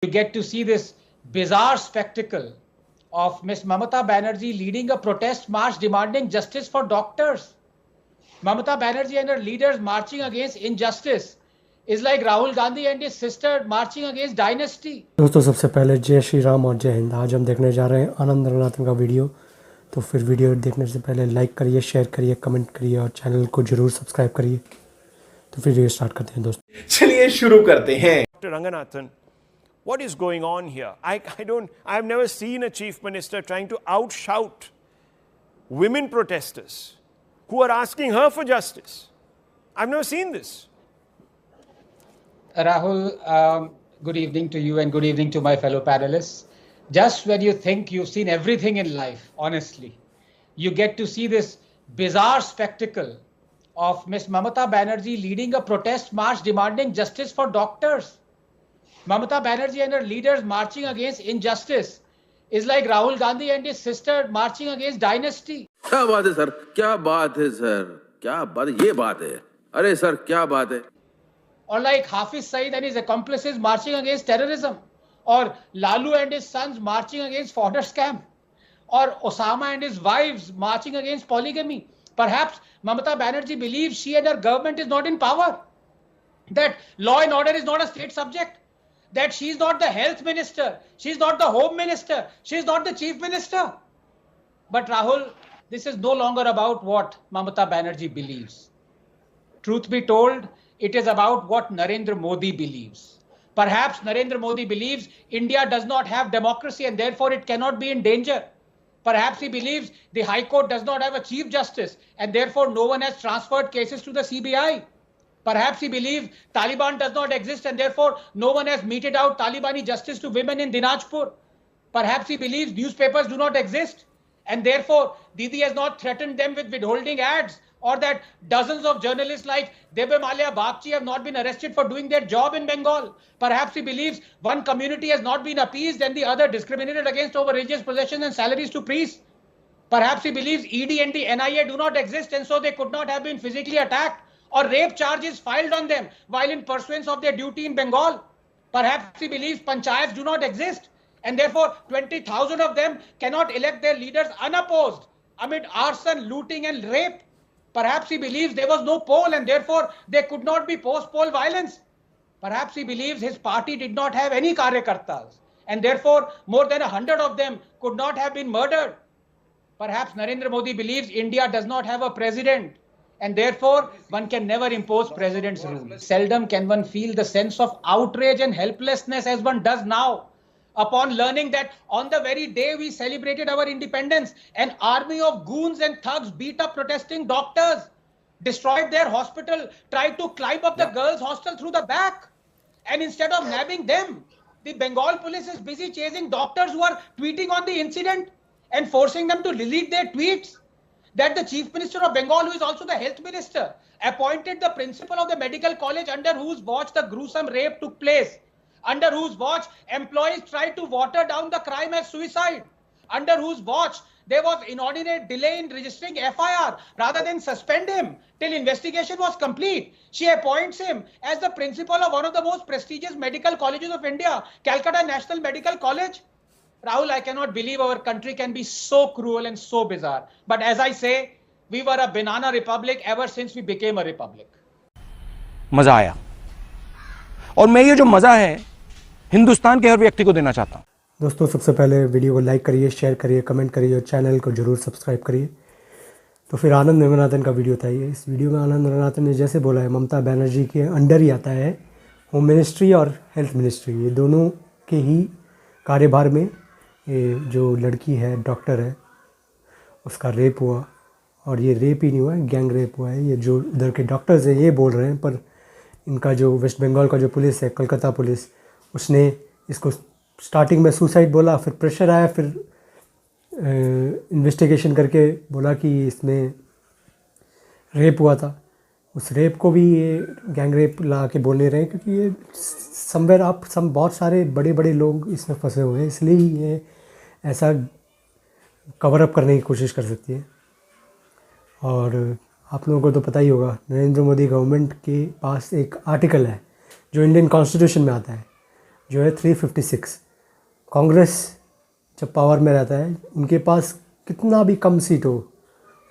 You get to see this bizarre spectacle of Miss Mamata Banerjee leading a protest march demanding justice for doctors. Mamata Banerjee and her leaders marching against injustice is like Rahul Gandhi and his sister marching against dynasty. दोस्तों सबसे पहले जय श्री राम और जय हिंद। आज हम देखने जा रहे हैं आनंद रंगनाथन का वीडियो। तो फिर वीडियो देखने से पहले लाइक करिए, शेयर करिए, कमेंट करिए और चैनल को जरूर सब्सक्राइब करिए। तो फिर वीडियो स्टार्ट करते हैं दोस्तों। चलिए शुरू करते हैं। Dr. Ranganathan, what is going on here? I've never seen a chief minister trying to outshout women protesters who are asking her for justice. I've never seen this. Rahul, good evening to you and good evening to my fellow panelists. Just when you think you've seen everything in life, honestly, you get to see this bizarre spectacle of Miss Mamata Banerjee leading a protest march demanding justice for doctors. Mamata Banerjee and her leaders marching against injustice is like Rahul Gandhi and his sister marching against dynasty. क्या बात है sir, क्या बात है sir, क्या बात, ये बात है, अरे सर क्या बात है। Or like Hafiz Saeed and his accomplices marching against terrorism, or Lalu and his sons marching against fodder scam, or Osama and his wives marching against polygamy. Perhaps Mamata Banerjee believes she and her government is not in power, that law and order is not a state subject, that she's not the health minister, she's not the home minister, she's not the chief minister. But Rahul, this is no longer about what Mamata Banerjee believes. Truth be told, it is about what Narendra Modi believes. Perhaps Narendra Modi believes India does not have democracy and therefore it cannot be in danger. Perhaps he believes the High Court does not have a Chief Justice and therefore no one has transferred cases to the CBI. Perhaps he believes Taliban does not exist and therefore no one has meted out Talibani justice to women in Dinajpur. Perhaps he believes newspapers do not exist and therefore Didi has not threatened them with withholding ads, or that dozens of journalists like Debe Malia Bagchi have not been arrested for doing their job in Bengal. Perhaps he believes one community has not been appeased and the other discriminated against over religious possessions and salaries to priests. Perhaps he believes ED and the NIA do not exist and so they could not have been physically attacked or rape charges filed on them while in pursuance of their duty in Bengal. Perhaps he believes panchayats do not exist and therefore 20,000 of them cannot elect their leaders unopposed amid arson, looting and rape. Perhaps he believes there was no poll and therefore there could not be post-poll violence. Perhaps he believes his party did not have any karyakartas and therefore more than 100 of them could not have been murdered. Perhaps Narendra Modi believes India does not have a president and therefore one can never impose president's rule. Seldom can one feel the sense of outrage and helplessness as one does now upon learning that on the very day we celebrated our independence, an army of goons and thugs beat up protesting doctors, destroyed their hospital, tried to climb up the girls' hostel through the back. And instead of nabbing them, the Bengal police is busy chasing doctors who are tweeting on the incident and forcing them to delete their tweets. That the chief minister of Bengal, who is also the health minister, appointed the principal of the medical college under whose watch the gruesome rape took place, under whose watch employees tried to water down the crime as suicide, under whose watch there was inordinate delay in registering FIR rather than suspend him till investigation was complete. She appoints him as the principal of one of the most prestigious medical colleges of India, Calcutta National Medical College. Rahul, I cannot believe our country can be so cruel and so bizarre. But as I say, we were a banana republic ever since we became a republic. मजा आया और मैं ये जो मजा है हिंदुस्तान के हर व्यक्ति को देना चाहता हूं। दोस्तों सबसे पहले वीडियो को लाइक करिए, शेयर करिए, कमेंट करिए और चैनल को जरूर सब्सक्राइब करिए। तो फिर आनंद रंगनाथन का वीडियो था ये। इस वीडियो में आनंद रंगनाथन ने जैसे बोला है, ममता बनर्जी के अंडर ही आता है होम मिनिस्ट्री और हेल्थ मिनिस्ट्री, ये दोनों के ही कार्यभार में ये जो लड़की है, डॉक्टर है, उसका रेप हुआ। और ये रेप ही नहीं हुआ है, गैंग रेप हुआ है। ये जो उधर के डॉक्टर्स हैं ये बोल रहे हैं, पर इनका जो वेस्ट बंगाल का जो पुलिस है, कलकत्ता पुलिस, उसने इसको स्टार्टिंग में सुसाइड बोला, फिर प्रेशर आया, फिर इन्वेस्टिगेशन करके बोला कि इसमें रेप हुआ था। उस रेप को भी ये गैंग रेप ला के बोल नहीं रहे, क्योंकि ये समवेयर बहुत सारे बड़े बड़े लोग इसमें फंसे हुए हैं, इसलिए ये ऐसा कवर अप करने की कोशिश कर सकती है। और आप लोगों को तो पता ही होगा, नरेंद्र मोदी गवर्नमेंट के पास एक आर्टिकल है जो इंडियन कॉन्स्टिट्यूशन में आता है, जो है 356। कांग्रेस जब पावर में रहता है उनके पास कितना भी कम सीट हो,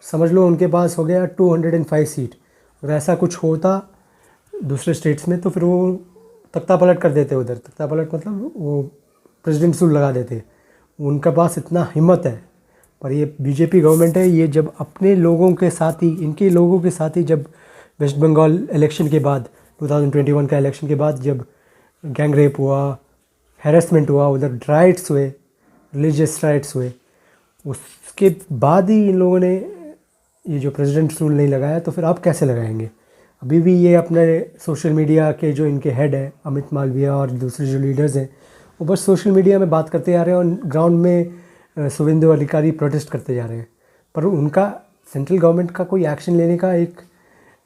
समझ लो उनके पास हो गया 205 सीट, अगर ऐसा कुछ होता दूसरे स्टेट्स में तो फिर वो तख्ता पलट कर देते उधर। तख्ता पलट मतलब वो प्रेसिडेंट रूल लगा देते। उनके पास इतना हिम्मत है। पर ये बीजेपी गवर्नमेंट है, ये जब अपने लोगों के साथ ही, इनके लोगों के साथ ही, जब वेस्ट बंगाल इलेक्शन के बाद 2021 का इलेक्शन के बाद जब गैंग रेप हुआ, हैरेसमेंट हुआ, उधर राइट्स हुए, रिलीजियस राइट्स हुए, उसके बाद ही इन लोगों ने ये जो प्रेसिडेंट रूल नहीं लगाया, तो फिर आप कैसे लगाएंगे? अभी भी ये अपने सोशल मीडिया के जो इनके हेड है अमित मालविया और दूसरे जो लीडर्स हैं, वो बस सोशल मीडिया में बात करते जा रहे हैं और ग्राउंड में शुभेंदु अधिकारी प्रोटेस्ट करते जा रहे हैं। पर उनका सेंट्रल गवर्नमेंट का कोई एक्शन लेने का एक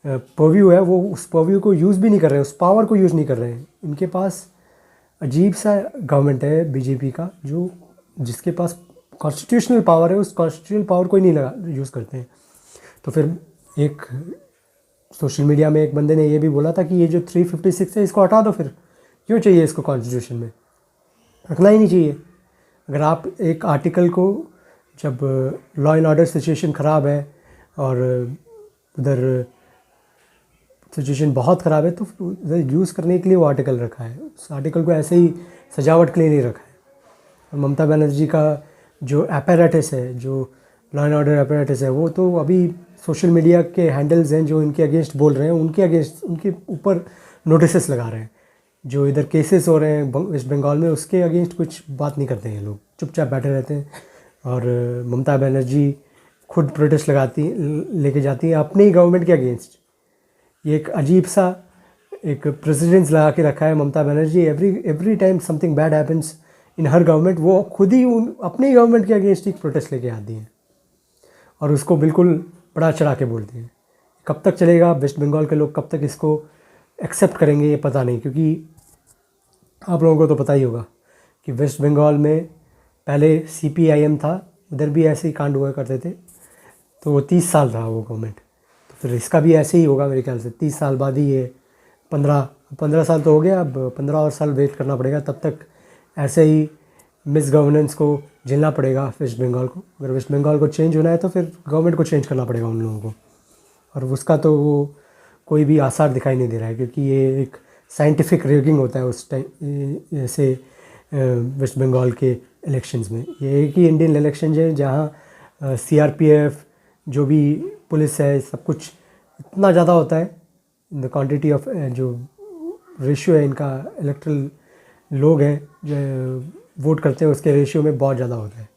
पर्व्यू है, वो उस पर्व्यू को यूज़ भी नहीं कर रहे हैं, उस पावर को यूज़ नहीं कर रहे हैं। इनके पास अजीब सा गवर्नमेंट है बीजेपी का, जो जिसके पास कॉन्स्टिट्यूशनल पावर है, उस कॉन्स्टिट्यूशनल पावर को ही नहीं यूज़ करते हैं। तो फिर एक सोशल मीडिया में एक बंदे ने ये भी बोला था कि ये जो 356 है इसको हटा दो, फिर क्यों चाहिए इसको कॉन्स्टिट्यूशन में, रखना ही नहीं चाहिए। अगर आप एक आर्टिकल को, जब लॉ एंड ऑर्डर सिचुएशन ख़राब है और उधर सिचुएशन बहुत ख़राब है, तो उधर यूज़ करने के लिए वो आर्टिकल रखा है, उस आर्टिकल को ऐसे ही सजावट के लिए नहीं रखा है। और ममता बनर्जी का जो एपैरेटस है, जो लॉ एंड ऑर्डर एपैरेटस है, वो तो अभी सोशल मीडिया के हैंडल्स हैं जो इनके अगेंस्ट बोल रहे हैं, उनके अगेंस्ट, उनके ऊपर नोटिसेस लगा रहे हैं। जो इधर केसेस हो रहे हैं वेस्ट बंगाल में, उसके अगेंस्ट कुछ बात नहीं करते हैं, लोग चुपचाप बैठे रहते हैं। और ममता बनर्जी खुद प्रोटेस्ट लेके जाती हैं अपने ही गवर्नमेंट के अगेंस्ट। ये एक अजीब सा एक प्रेसिडेंस लगा के रखा है Mamata Banerjee. Every time something bad happens in her government, वो खुद ही अपने ही गवर्नमेंट के अगेंस्ट ही प्रोटेस्ट लेके आती हैं और उसको बिल्कुल बड़ा चढ़ा के बोलती हैं। कब तक चलेगा, वेस्ट बंगाल के लोग कब तक इसको एक्सेप्ट करेंगे ये पता नहीं, क्योंकि आप लोगों को तो पता ही होगा कि वेस्ट बंगाल में पहले CPIM था, उधर भी ऐसे ही कांड हुआ करते थे, तो वो 30 साल रहा वो गवर्नमेंट। तो फिर इसका भी ऐसे ही होगा मेरे ख्याल से, 30 साल बाद ही ये 15 साल तो हो गया, अब 15 और साल वेट करना पड़ेगा, तब तक ऐसे ही मिस गवर्नेंस को झेलना पड़ेगा वेस्ट बंगाल को। अगर वेस्ट बंगाल को चेंज होना है तो फिर गवर्नमेंट को चेंज करना पड़ेगा उन लोगों को, और उसका तो वो कोई भी आसार दिखाई नहीं दे रहा है, क्योंकि ये एक साइंटिफिक रिगिंग होता है उस टाइम से वेस्ट बंगाल के इलेक्शंस में। ये एक ही इंडियन इलेक्शन है जहाँ CRPF जो भी पुलिस है, सब कुछ इतना ज़्यादा होता है, द क्वांटिटी ऑफ जो रेशियो है इनका, इलेक्ट्रल लोग हैं जो वोट करते हैं उसके रेशियो में बहुत ज़्यादा होता है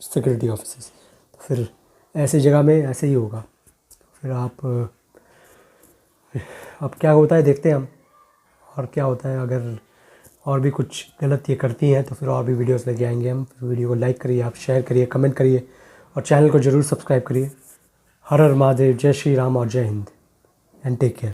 सिक्योरिटी ऑफिसर्स। तो फिर ऐसी जगह में ऐसे ही होगा। फिर अब क्या होता है देखते हैं हम, और क्या होता है। अगर और भी कुछ गलत ये करती हैं तो फिर और भी वीडियोस लेके आएंगे हम। फिर वीडियो को लाइक करिए, आप शेयर करिए, कमेंट करिए और चैनल को ज़रूर सब्सक्राइब करिए। हर हर महादेव, जय श्री राम और जय हिंद, एंड टेक केयर।